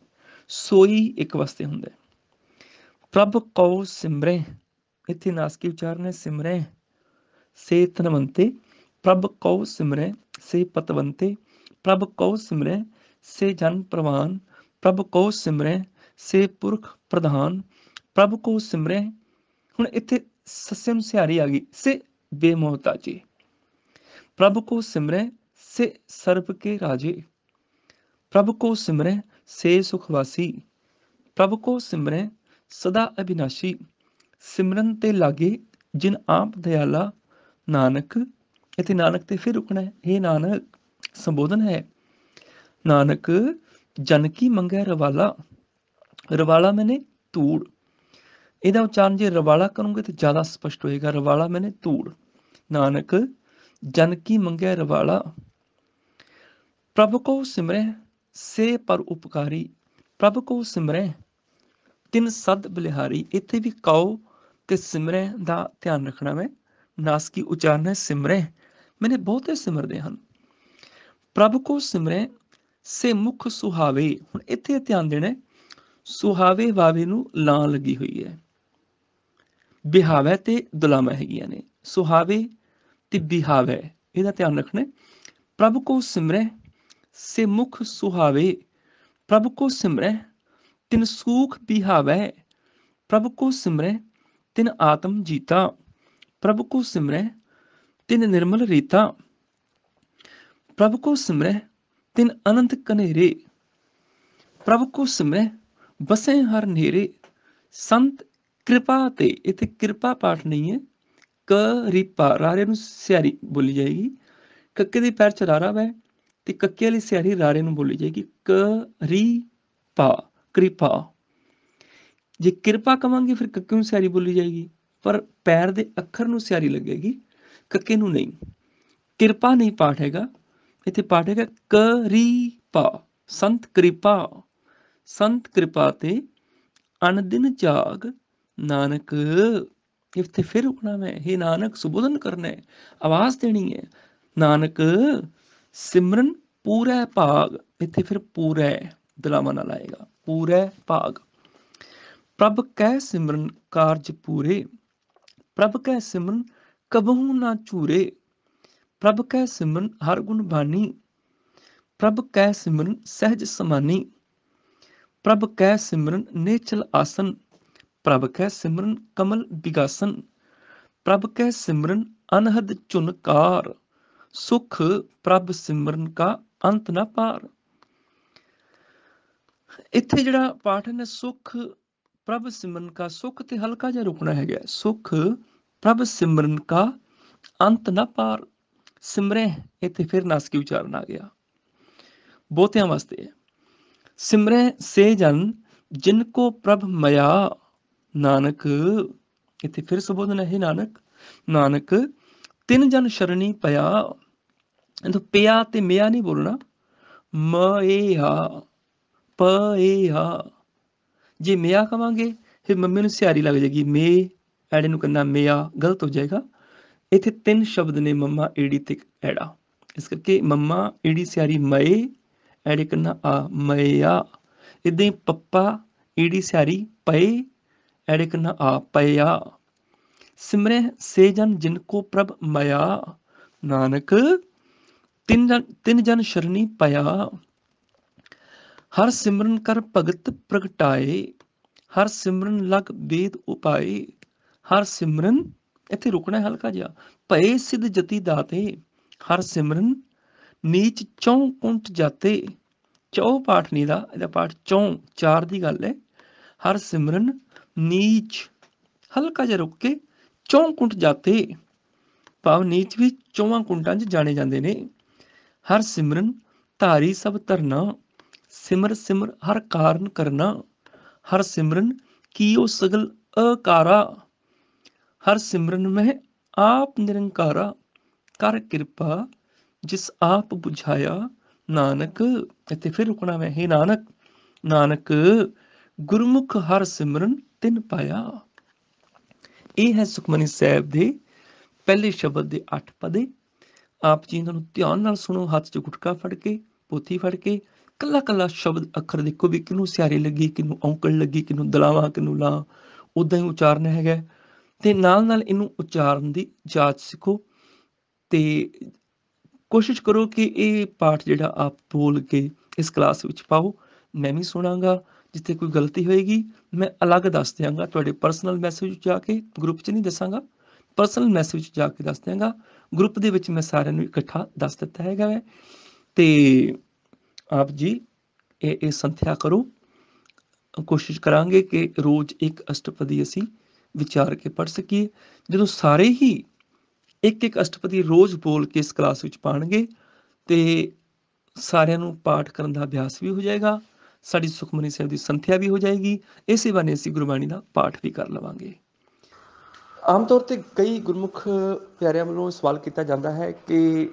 ਸੋਈ ਇੱਕ ਵਾਸਤੇ ਹੁੰਦਾ ਹੈ। ਪ੍ਰਭ ਕਉ ਸਿਮਰੈ, ਇੱਥੇ ਨਾਸਕੀ ਉਚਾਰਨ ਹੈ ਸਿਮਰੈ। ਸੇ ਧਨਵੰਤੇ, ਪ੍ਰਭ ਕਉ ਸਿਮਰੈ ਸੇ ਪਤਵੰਤੇ। ਪ੍ਰਭ ਕਉ ਸਿਮਰੈ ਸੇ ਜਨ ਪ੍ਰਵਾਨ। ਪ੍ਰਭ ਕਉ ਸਿਮਰੈ ਸੇ ਪੁਰਖ ਪ੍ਰਧਾਨ। ਪ੍ਰਭ ਕਉ ਸਿਮਰੈ, ਹੁਣ ਇੱਥੇ ਸੱਸੇ ਨੂੰ ਸਿਹਾਰੀ ਆ ਗਈ, ਸੇ ਬੇਮੋਹਤਾਜੀ। ਪ੍ਰਭ ਕਉ ਸਿਮਰੈ ਸੇ ਸਰਬ ਕੇ ਰਾਜੇ। ਪ੍ਰਭ ਕਉ ਸਿਮਰੈ ਸੇ ਸੁਖਵਾਸੀ। ਪ੍ਰਭ ਕਉ ਸਿਮਰੈ ਸਦਾ ਅਬਿਨਾਸ਼ੀ। ਸਿਮਰਨ ਤੇ ਲਾਗੇ ਜਿਨ ਆਪ ਦਿਆਲਾ। ਨਾਨਕ, ਇੱਥੇ ਨਾਨਕ ਤੇ ਫਿਰ ਰੁਕਣਾ ਹੈ। ਇਹ ਨਾਨਕ ਸੰਬੋਧਨ ਹੈ। ਨਾਨਕ ਜਨ ਕੀ ਮੰਗੈ ਰਵਾਲਾ। ਰਵਾਲਾ ਮੈਨੇ ਧੂੜ। ਇਹਦਾ ਉਚਾਰਨ ਜੇ ਰਵਾਲਾ ਕਰੂੰਗੇ ਤਾਂ ਜ਼ਿਆਦਾ ਸਪਸ਼ਟ ਹੋਏਗਾ। ਰਵਾਲਾ ਮੈਨੇ ਧੂੜ। ਨਾਨਕ ਜਨ ਕੀ ਮੰਗੈ ਰਵਾਲਾ। ਪ੍ਰਭ ਕਉ ਸਿਮਰੈ ਸੇ ਪਰ ਉਪਕਾਰੀ। ਪ੍ਰਭ ਕਉ ਸਿਮਰੈ ਤਿਨ ਸਦ ਬਲਿਹਾਰੀ। ਇੱਥੇ ਵੀ ਕਉ ਤੇ ਸਿਮਰੈ ਦਾ ਧਿਆਨ ਰੱਖਣਾ ਮੈਂ। ਨਾਸਕੀ ਉਚਾਰਨ ਹੈ ਸਿਮਰੈ, ਮੈਨੇ ਬਹੁਤੇ ਸਿਮਰਦੇ ਹਨ। ਪ੍ਰਭ ਕਉ ਸਿਮਰੈ ਸੇ ਮੁਖ ਸੁਹਾਵੇ। ਹੁਣ ਇੱਥੇ ਧਿਆਨ ਦੇਣਾ, ਸੁਹਾਵੇ ਵਾਵੇ ਨੂੰ ਲਾਂ ਲੱਗੀ ਹੋਈ ਹੈ। ਬਿਹਾਵੈ ਤੇ ਦੁਲਾਵਾਂ ਹੈਗੀਆਂ ਨੇ, ਸੁਹਾਵੇ ਤੇ ਬਿਹਾਵੈ, ਇਹਦਾ ਧਿਆਨ ਰੱਖਣਾ। ਪ੍ਰਭ ਕਉ ਸਿਮਰੈ ਸੇ ਮੁਖ ਸੁਹਾਵੇ। ਪ੍ਰਭ ਕਉ ਸਿਮਰੈ ਤਿਨ ਸੂਖ ਬਿਹਾਵੈ। ਪ੍ਰਭ ਕਉ ਸਿਮਰੈ ਤਿਨ ਆਤਮ ਜੀਤਾ। ਪ੍ਰਭ ਕਉ ਸਿਮਰੈ ਤਿਨ ਨਿਰਮਲ ਰੀਤਾ। प्रभ को सिमरह तिन अनंत कनेरे, प्रभ को सिमरह बसे हर नेरे, संत कृपा ते। इत्थे कृपा पाठ नहीं है, करिपा रारे ਨੂੰ ਸਿਆਰੀ ਬੋਲੀ ਜਾਏਗੀ। ਕੱਕੇ ਦੇ ਪੈਰ 'ਚ ਰਾਰਾ ਵੈ ਤੇ ਕੱਕੇ ਵਾਲੀ ਸਿਆਰੀ ਰਾਰੇ ਨੂੰ ਬੋਲੀ ਜਾਏਗੀ, ਕਰਿਪਾ ਕਿਰਪਾ। ਜੇ ਕਿਰਪਾ ਕਵਾਂਗੇ ਫਿਰ ਕੱਕੇ ਨੂੰ ਸਿਆਰੀ ਬੋਲੀ ਜਾਏਗੀ, ਪਰ ਪੈਰ ਦੇ ਅੱਖਰ ਨੂੰ ਸਿਆਰੀ ਲੱਗੇਗੀ, ਕੱਕੇ ਨੂੰ ਨਹੀਂ। ਕਿਰਪਾ ਨਹੀਂ ਪਾਠ ਹੈਗਾ, ਇੱਥੇ ਪਾਠ ਹੈਗਾ ਕਰਿਪਾ। ਸੰਤ ਕਿਰਪਾ, ਸੰਤ ਕਿਰਪਾ ਤੇ ਅਣਦਿਨ ਜਾਗ ਨਾਨਕ। ਇੱਥੇ ਫਿਰ ਰੁਕਣਾ ਮੈਂ, हे ਨਾਨਕ ਸੁਬੋਧਨ ਕਰਨਾ ਹੈ, ਆਵਾਜ਼ ਦੇਣੀ ਹੈ। ਨਾਨਕ ਸਿਮਰਨ ਪੂਰਾ ਭਾਗ, ਇੱਥੇ ਫਿਰ ਪੂਰਾ ਦਲਾਵਾਂ ਨਾਲ ਆਏਗਾ, ਪੂਰਾ ਭਾਗ। ਪ੍ਰਭ ਕੈ ਸਿਮਰਨ ਕਾਰਜ ਪੂਰੇ, ਪ੍ਰਭ ਕੈ ਸਿਮਰਨ ਕਬਹੂ ਨਾ ਝੂਰੇ, ਪ੍ਰਭ ਕੈ ਸਿਮਰਨ ਹਰ ਗੁਣ ਬਾਨੀ, ਪ੍ਰਭ ਕੈ ਸਿਮਰਨ ਸਹਿਜ ਸਮਾਨੀ, ਪ੍ਰਭ ਕੈ ਸਿਮਰਨ ਨੇਚਲ ਆਸਨ, ਪ੍ਰਭ ਕੈ ਸਿਮਰਨ ਕਮਲ ਬਿਗਾਸਨ, ਪ੍ਰਭ ਕੈ ਸਿਮਰਨ ਅਨਹਦ ਝੁਨਕਾਰ, ਸੁਖ ਪ੍ਰਭ ਸਿਮਰਨ ਕਾ ਅੰਤ ਨਾ ਪਾਰ। ਇੱਥੇ ਜਿਹੜਾ ਪਾਠ ਹੈ ਨਾ, ਸੁਖ ਪ੍ਰਭ ਸਿਮਰਨ ਕਾ, ਸੁਖ ਤੇ ਹਲਕਾ ਜਿਹਾ ਰੁਕਣਾ ਹੈਗਾ, ਸੁਖ ਪ੍ਰਭ ਸਿਮਰਨ ਕਾ ਅੰਤ ਨਾ ਪਾਰ। ਸਿਮਰੇ ਇੱਥੇ ਫਿਰ ਨਾਸਕੀ ਉਚਾਰਨ ਆ ਗਿਆ, ਬਹੁਤਿਆਂ ਵਾਸਤੇ। ਸਿਮਰੈ ਸੇ ਜਨ ਜਿਨ ਕੋ ਪ੍ਰਭ ਮਇਆ, ਨਾਨਕ। ਇੱਥੇ ਫਿਰ ਸੰਬੋਧਨ ਹੈ, ਨਾਨਕ। ਨਾਨਕ ਤਿੰਨ ਜਨ ਸ਼ਰਣੀ ਪਿਆ, ਇਹਨੂੰ ਪਿਆ ਤੇ ਮਿਆ ਨਹੀਂ ਬੋਲਣਾ, ਮਏਹਾ ਪਏਹਾ। ਜੇ ਮਿਆ ਕਵਾਂਗੇ ਫਿਰ ਮੰਮੀ ਨੂੰ ਸਿਆਰੀ ਲੱਗ ਜਾਏਗੀ, ਮੇ ਐੜੇ ਨੂੰ ਕਰਨਾ ਮਿਆ, ਗਲਤ ਹੋ ਜਾਏਗਾ। ਇੱਥੇ ਤਿੰਨ ਸ਼ਬਦ ਨੇ, ਮੰਮਾ, ਏੜੀ ਤੇ ਐੜਾ, ਇਸ ਕਰਕੇ ਮੰਮਾ ਏੜੀ ਸਿਆਰੀ ਮਏ, ਐੜੇ ਕਰਨਾ ਆ, ਮਇਆ। ਇੱਦਾਂ ਹੀ ਪੱਪਾ ਈੜੀ ਸਿਆਰੀ ਪਏ, ਐੜੇ ਕਰਨਾ ਆ, ਪਇਆ। ਸਿਮਰੈ ਸੇ ਜਨ ਜਿਨ ਕੋ ਪ੍ਰਭ ਮਇਆ, ਨਾਨਕ ਤਿੰਨ ਜਨ ਸ਼ਰਣੀ ਪਿਆ। ਹਰ ਸਿਮਰਨ ਕਰ ਭਗਤ ਪ੍ਰਗਟਾਏ, ਹਰ ਸਿਮਰਨ ਲਗ ਵੇਦ ਉਪਾਏ, ਹਰ ਸਿਮਰਨ ਇੱਥੇ ਰੁਕਣਾ ਹਲਕਾ ਜਿਹਾ, ਭਏ ਸਿੱਧ ਜਤੀ ਦਾਤੇ, ਹਰ ਸਿਮਰਨ ਨੀਚ ਚੌਂ ਕੁੰਠ ਜਾਤੇ। ਚੌ ਪਾਠ ਨਹੀਂ ਦਾ, ਇਹਦਾ ਪਾਠ ਚੌਂ, ਚਾਰ ਦੀ ਗੱਲ ਹੈ। ਹਰ ਸਿਮਰਨ ਨੀਚ, ਹਲਕਾ ਜਿਹਾ ਰੁਕ ਕੇ, ਚੌਂ ਕੁੰਠ ਜਾਤੇ, ਭਾਵ ਨੀਚ ਵੀ ਚੌਵਾਂ ਕੁੰਟਾਂ 'ਚ ਜਾਣੇ ਜਾਂਦੇ ਨੇ। ਹਰ ਸਿਮਰਨ ਧਾਰੀ ਸਭ ਧਰਨਾ, ਸਿਮਰ ਸਿਮਰ ਹਰ ਕਾਰਨ ਕਰਨਾ, ਹਰ ਸਿਮਰਨ ਕੀਓ ਸਗਲ ਅਕਾਰਾ, ਹਰ ਸਿਮਰਨ ਮਹਿ ਆਪ ਨਿਰੰਕਾਰਾ, ਕਰ ਕਿਰਪਾ ਜਿਸ ਆਪ ਬੁਝਾਇਆ, ਨਾਨਕ। ਇੱਥੇ ਫਿਰ ਰੁਕਣਾ ਮੈਂ, हे ਨਾਨਕ। ਨਾਨਕ ਗੁਰਮੁਖ ਹਰ ਸਿਮਰਨ ਤਿਨ ਪਾਇਆ। ਇਹ ਹੈ ਸੁਖਮਨੀ ਸਾਹਿਬ ਦੇ ਪਹਿਲੇ ਸ਼ਬਦ ਦੇ 8 ਪਦੇ। ਆਪ ਜੀ ਇਹਨਾਂ ਨੂੰ ਧਿਆਨ ਨਾਲ ਸੁਣੋ, ਹੱਥ 'ਚ ਗੁਟਕਾ ਫੜ ਕੇ, ਪੋਥੀ ਫੜ ਕੇ, ਕੱਲਾ ਕੱਲਾ ਸ਼ਬਦ ਅੱਖਰ ਦੇਖੋ ਵੀ ਕਿਹਨੂੰ ਸਿਆਰੀ ਲੱਗੀ, ਕਿਹਨੂੰ ਔਂਕੜ ਲੱਗੀ, ਕਿਹਨੂੰ ਦਲਾਵਾਂ, ਕਿਹਨੂੰ ਲਾਂ, ਉੱਦਾਂ ਹੀ ਉਚਾਰਨ ਹੈਗਾ। ਤੇ ਨਾਲ ਨਾਲ ਇਹਨੂੰ ਉਚਾਰਨ ਦੀ ਜਾਂਚ ਸਿੱਖੋ ਤੇ ਕੋਸ਼ਿਸ਼ ਕਰੋ ਕਿ ਇਹ ਪਾਠ ਜਿਹੜਾ ਆਪ ਬੋਲ ਕੇ ਇਸ ਕਲਾਸ ਵਿੱਚ ਪਾਓ। ਮੈਂ ਵੀ ਸੁਣਾਂਗਾ, ਜਿੱਥੇ ਕੋਈ ਗਲਤੀ ਹੋਏਗੀ ਮੈਂ ਅਲੱਗ ਦੱਸ ਦਿਆਂਗਾ, ਤੁਹਾਡੇ ਪਰਸਨਲ ਮੈਸੇਜ ਵਿੱਚ ਜਾ ਕੇ, ਗਰੁੱਪ 'ਚ ਨਹੀਂ ਦੱਸਾਂਗਾ, ਪਰਸਨਲ ਮੈਸੇਜ ਵਿੱਚ ਜਾ ਕੇ ਦੱਸ ਦਿਆਂਗਾ। ਗਰੁੱਪ ਦੇ ਵਿੱਚ ਮੈਂ ਸਾਰਿਆਂ ਨੂੰ ਇਕੱਠਾ ਦੱਸ ਦਿੱਤਾ ਹੈਗਾ ਹੈ। ਤੇ ਆਪ ਜੀ ਇਹ ਸੰਥਿਆ ਕਰੋ। ਕੋਸ਼ਿਸ਼ ਕਰਾਂਗੇ ਕਿ ਰੋਜ਼ ਇੱਕ ਅਸ਼ਟਪਦੀ ਅਸੀਂ ਵਿਚਾਰ ਕੇ ਪੜ੍ਹ ਸਕੀਏ। ਜਦੋਂ ਸਾਰੇ ਹੀ ਇੱਕ ਇੱਕ ਅਸ਼ਟਪਦੀ ਰੋਜ਼ ਬੋਲ ਕੇ ਇਸ ਕਲਾਸ ਵਿੱਚ ਪਾਉਣਗੇ ਤੇ ਸਾਰਿਆਂ ਨੂੰ ਪਾਠ ਕਰਨ ਦਾ ਅਭਿਆਸ ਵੀ ਹੋ ਜਾਏਗਾ, ਸਾਡੀ ਸੁਖਮਨੀ ਸਾਹਿਬ ਦੀ ਸੰਥਿਆ ਵੀ ਹੋ ਜਾਏਗੀ, ਇਸੇ ਬਹਾਨੇ ਅਸੀਂ ਗੁਰਬਾਣੀ ਦਾ ਪਾਠ ਵੀ ਕਰ ਲਵਾਂਗੇ। ਆਮ ਤੌਰ 'ਤੇ ਕਈ ਗੁਰਮੁਖ ਪਿਆਰਿਆਂ ਵੱਲੋਂ ਸਵਾਲ ਕੀਤਾ ਜਾਂਦਾ ਹੈ ਕਿ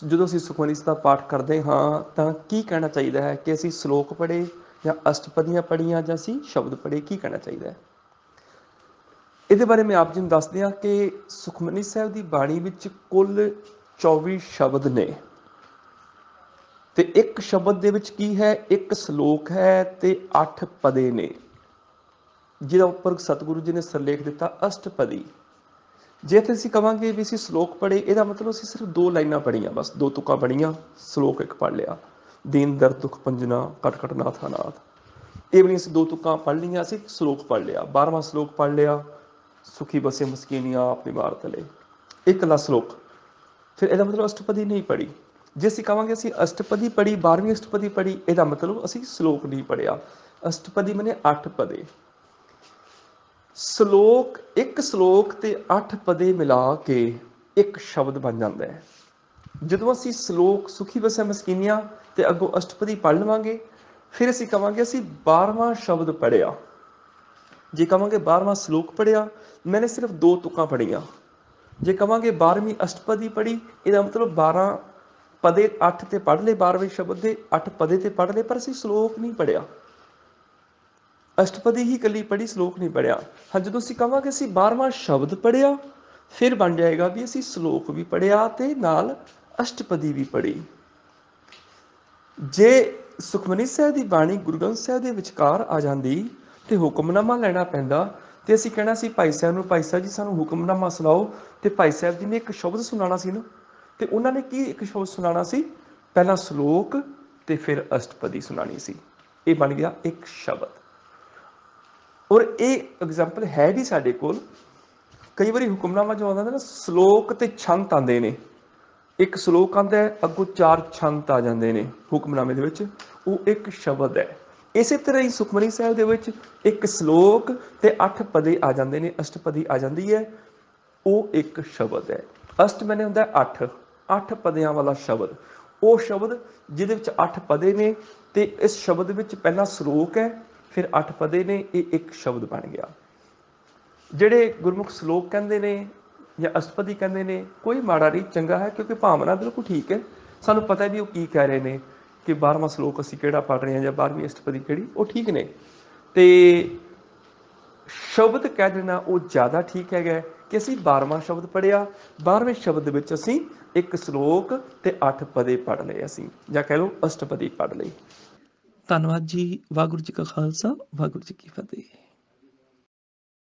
ਜਦੋਂ ਅਸੀਂ ਸੁਖਮਨੀ ਸਾਹਿਬ ਦਾ ਪਾਠ ਕਰਦੇ ਹਾਂ ਤਾਂ ਕੀ ਕਹਿਣਾ ਚਾਹੀਦਾ ਹੈ, ਕਿ ਅਸੀਂ ਸ਼ਲੋਕ ਪੜ੍ਹੇ ਜਾਂ ਅਸ਼ਟਪਦੀਆਂ ਪੜ੍ਹੀਆਂ ਜਾਂ ਅਸੀਂ ਸ਼ਬਦ ਪੜ੍ਹੇ, ਕੀ ਕਹਿਣਾ ਚਾਹੀਦਾ ਹੈ? ਇਹਦੇ ਬਾਰੇ ਮੈਂ ਆਪ ਜੀ ਨੂੰ ਦੱਸ ਦਿਆਂ ਕਿ ਸੁਖਮਨੀ ਸਾਹਿਬ ਦੀ ਬਾਣੀ ਵਿੱਚ ਕੁੱਲ 24 ਸ਼ਬਦ ਨੇ ਤੇ ਇੱਕ ਸ਼ਬਦ ਦੇ ਵਿੱਚ ਕੀ ਹੈ, ਇੱਕ ਸ਼ਲੋਕ ਹੈ ਤੇ 8 ਪਦੇ ਨੇ, ਜਿਹਦਾ ਉੱਪਰ ਸਤਿਗੁਰੂ ਜੀ ਨੇ ਸਿਰਲੇਖ ਦਿੱਤਾ ਅਸ਼ਟਪਦੀ। ਜੇ ਇੱਥੇ ਅਸੀਂ ਕਵਾਂਗੇ ਵੀ ਅਸੀਂ ਸ਼ਲੋਕ ਪੜ੍ਹੇ, ਇਹਦਾ ਮਤਲਬ ਅਸੀਂ ਸਿਰਫ 2 ਲਾਈਨਾਂ ਪੜ੍ਹੀਆਂ, ਬਸ 2 ਤੁਕਾਂ ਪੜ੍ਹੀਆਂ, ਸ਼ਲੋਕ ਇੱਕ ਪੜ੍ਹ ਲਿਆ, ਦੀਨ ਦਰਦ ਦੁੱਖ ਭੰਜਨਾ ਕਟ ਕਟ ਨਾਥਾ ਨਾਥ। ਇਹ ਵੀ ਅਸੀਂ 2 ਤੁਕਾਂ ਪੜ੍ਹ ਲਈਆਂ, ਅਸੀਂ ਸ਼ਲੋਕ ਪੜ੍ਹ ਲਿਆ, 12ਵਾਂ ਸ਼ਲੋਕ ਪੜ੍ਹ ਲਿਆ, ਸੁਖੀ ਬਸੇ ਮਸਕੀਨੀਆਂ ਆਪਣੀ ਮਾਰ ਤਲੇ, ਇਕੱਲਾ ਸ਼ਲੋਕ, ਫਿਰ ਇਹਦਾ ਮਤਲਬ ਅਸ਼ਟਪਦੀ ਨਹੀਂ ਪੜ੍ਹੀ। ਜੇ ਅਸੀਂ ਕਹਾਂਗੇ ਅਸੀਂ ਅਸ਼ਟਪਦੀ ਪੜ੍ਹੀ, 12ਵੀਂ ਅਸ਼ਟਪਦੀ ਪੜ੍ਹੀ, ਇਹਦਾ ਮਤਲਬ ਅਸੀਂ ਸ਼ਲੋਕ ਨਹੀਂ ਪੜ੍ਹਿਆ। ਅਸ਼ਟਪਦੀ ਮਨੇ 8 ਪਦੇ। ਸ਼ਲੋਕ, ਇੱਕ ਸ਼ਲੋਕ ਤੇ 8 ਪਦੇ ਮਿਲਾ ਕੇ ਇੱਕ ਸ਼ਬਦ ਬਣ ਜਾਂਦਾ ਹੈ। ਜਦੋਂ ਅਸੀਂ ਸ਼ਲੋਕ ਸੁਖੀ ਵਸੈ ਮਸਕੀਨੀਆਂ ਤੇ ਅੱਗੋਂ ਅਸ਼ਟਪਦੀ ਪੜ੍ਹ ਲਵਾਂਗੇ, ਫਿਰ ਅਸੀਂ ਕਹਾਂਗੇ ਅਸੀਂ 12ਵਾਂ ਸ਼ਬਦ ਪੜ੍ਹਿਆ। ਜੇ ਕਹਾਂਗੇ 12ਵਾਂ ਸ਼ਲੋਕ ਪੜ੍ਹਿਆ, ਮੈंने ਸਿਰਫ 2 ਤੁਕਾਂ ਪੜ੍ਹੀਆਂ। ਜੇ ਕਹਾਂਗੇ 12ਵੀਂ ਅਸ਼ਟਪਦੀ ਪੜ੍ਹੀ, ਇਹਦਾ ਮਤਲਬ 12 ਪਦੇ 8 ਤੇ ਪੜ੍ਹ ਲਏ, 12ਵੇਂ ਸ਼ਬਦ ਦੇ 8 ਪਦੇ ਤੇ ਪੜ੍ਹ ਲਏ, ਪਰ ਅਸੀਂ ਸ਼ਲੋਕ ਨਹੀਂ ਪੜ੍ਹਿਆ। ਅਸ਼ਟਪਦੀ ਹੀ ਇਕੱਲੀ ਪੜ੍ਹੀ, ਸ਼ਲੋਕ ਨਹੀਂ ਪੜ੍ਹਿਆ। ਹਾਂ, ਜਦੋਂ ਅਸੀਂ ਕਹਾਂਗੇ ਅਸੀਂ 12ਵਾਂ ਸ਼ਬਦ ਪੜ੍ਹਿਆ, ਫਿਰ ਬਣ ਜਾਏਗਾ ਵੀ ਅਸੀਂ ਸ਼ਲੋਕ ਵੀ ਪੜ੍ਹਿਆ ਤੇ ਨਾਲ ਅਸ਼ਟਪਦੀ ਵੀ ਪੜ੍ਹੀ। ਜੇ ਸੁਖਮਨੀ ਸਾਹਿਬ ਦੀ ਬਾਣੀ ਗੁਰੂ ਗ੍ਰੰਥ ਸਾਹਿਬ ਦੇ ਵਿਚਕਾਰ ਆ ਜਾਂਦੀ ਤੇ ਹੁਕਮਨਾਮਾ ਲੈਣਾ ਪੈਂਦਾ, ਤੇ ਅਸੀਂ ਕਹਿਣਾ ਸੀ ਭਾਈ ਸਾਹਿਬ ਨੂੰ, ਭਾਈ ਸਾਹਿਬ ਜੀ ਸਾਨੂੰ ਹੁਕਮਨਾਮਾ ਸੁਣਾਓ, ਤੇ ਭਾਈ ਸਾਹਿਬ ਜੀ ਨੇ ਇੱਕ ਸ਼ਬਦ ਸੁਣਾਉਣਾ ਸੀ ਨਾ, ਤੇ ਉਹਨਾਂ ਨੇ ਕੀ ਇੱਕ ਸ਼ਬਦ ਸੁਣਾਉਣਾ ਸੀ? ਪਹਿਲਾਂ ਸ਼ਲੋਕ ਤੇ ਫਿਰ ਅਸ਼ਟਪਦੀ ਸੁਣਾਉਣੀ ਸੀ। ਇਹ ਬਣ ਗਿਆ ਇੱਕ ਸ਼ਬਦ। ਔਰ ਇਹ ਐਗਜ਼ਾਮਪਲ ਹੈ ਵੀ ਸਾਡੇ ਕੋਲ। ਕਈ ਵਾਰੀ ਹੁਕਮਨਾਮਾ ਜੋ ਆਉਂਦਾ ਨਾ, ਸ਼ਲੋਕ ਤੇ ਛੰਤ ਆਉਂਦੇ ਨੇ। ਇੱਕ ਸ਼ਲੋਕ ਆਉਂਦਾ ਹੈ, ਅੱਗੋਂ 4 ਛੰਤ ਆ ਜਾਂਦੇ ਨੇ ਹੁਕਮਨਾਮੇ ਦੇ ਵਿੱਚ, ਉਹ ਇੱਕ ਸ਼ਬਦ ਹੈ। ਇਸੇ ਤਰ੍ਹਾਂ ਹੀ ਸੁਖਮਨੀ ਸਾਹਿਬ ਦੇ ਵਿੱਚ ਇੱਕ ਸ਼ਲੋਕ ਤੇ 8 ਪਦੇ ਆ ਜਾਂਦੇ ਨੇ, ਅਸ਼ਟਪਦੀ ਆ ਜਾਂਦੀ ਹੈ, ਉਹ ਇੱਕ ਸ਼ਬਦ ਹੈ। ਅਸ਼ਟ ਮੈਨੇ ਹੁੰਦਾ 8, 8 ਪਦਿਆਂ ਵਾਲਾ ਸ਼ਬਦ। ਉਹ ਸ਼ਬਦ ਜਿਹਦੇ ਵਿੱਚ 8 ਪਦੇ ਨੇ, ਤੇ ਇਸ ਸ਼ਬਦ ਵਿੱਚ ਪਹਿਲਾਂ ਸ਼ਲੋਕ ਹੈ, ਫਿਰ 8 ਪਦੇ ਨੇ, ਇਹ ਇੱਕ ਸ਼ਬਦ ਬਣ ਗਿਆ। ਜਿਹੜੇ ਗੁਰਮੁਖ ਸ਼ਲੋਕ ਕਹਿੰਦੇ ਨੇ ਜਾਂ ਅਸ਼ਟਪਦੀ ਕਹਿੰਦੇ ਨੇ, ਕੋਈ ਮਾੜਾ ਨਹੀਂ, ਚੰਗਾ ਹੈ, ਕਿਉਂਕਿ ਭਾਵਨਾ ਬਿਲਕੁਲ ਠੀਕ ਹੈ। ਸਾਨੂੰ ਪਤਾ ਵੀ ਉਹ ਕੀ ਕਹਿ ਰਹੇ ਨੇ, ਕਿ 12ਵਾਂ ਸ਼ਲੋਕ ਅਸੀਂ ਕਿਹੜਾ ਪੜ੍ਹ ਰਹੇ ਹਾਂ ਜਾਂ 12ਵੀਂ ਅਸ਼ਟਪਦੀ ਕਿਹੜੀ, ਉਹ ਠੀਕ ਨੇ। ਤੇ ਸ਼ਬਦ ਕਹਿ ਦੇਣਾ ਉਹ ਜ਼ਿਆਦਾ ਠੀਕ ਹੈਗਾ ਕਿ ਅਸੀਂ 12ਵਾਂ ਸ਼ਬਦ ਪੜ੍ਹਿਆ, 12ਵੇਂ ਸ਼ਬਦ ਵਿੱਚ ਅਸੀਂ ਇੱਕ ਸ਼ਲੋਕ ਤੇ 8 ਪਦੇ ਪੜ੍ਹ ਲਏ ਅਸੀਂ, ਜਾਂ ਕਹਿ ਲਓ ਅਸ਼ਟਪਦੀ ਪੜ੍ਹ ਲਈ। ਧੰਨਵਾਦ ਜੀ। ਵਾਹਿਗੁਰੂ ਜੀ ਕਾ ਖਾਲਸਾ, ਵਾਹਿਗੁਰੂ ਜੀ ਕੀ ਫਤਿਹ।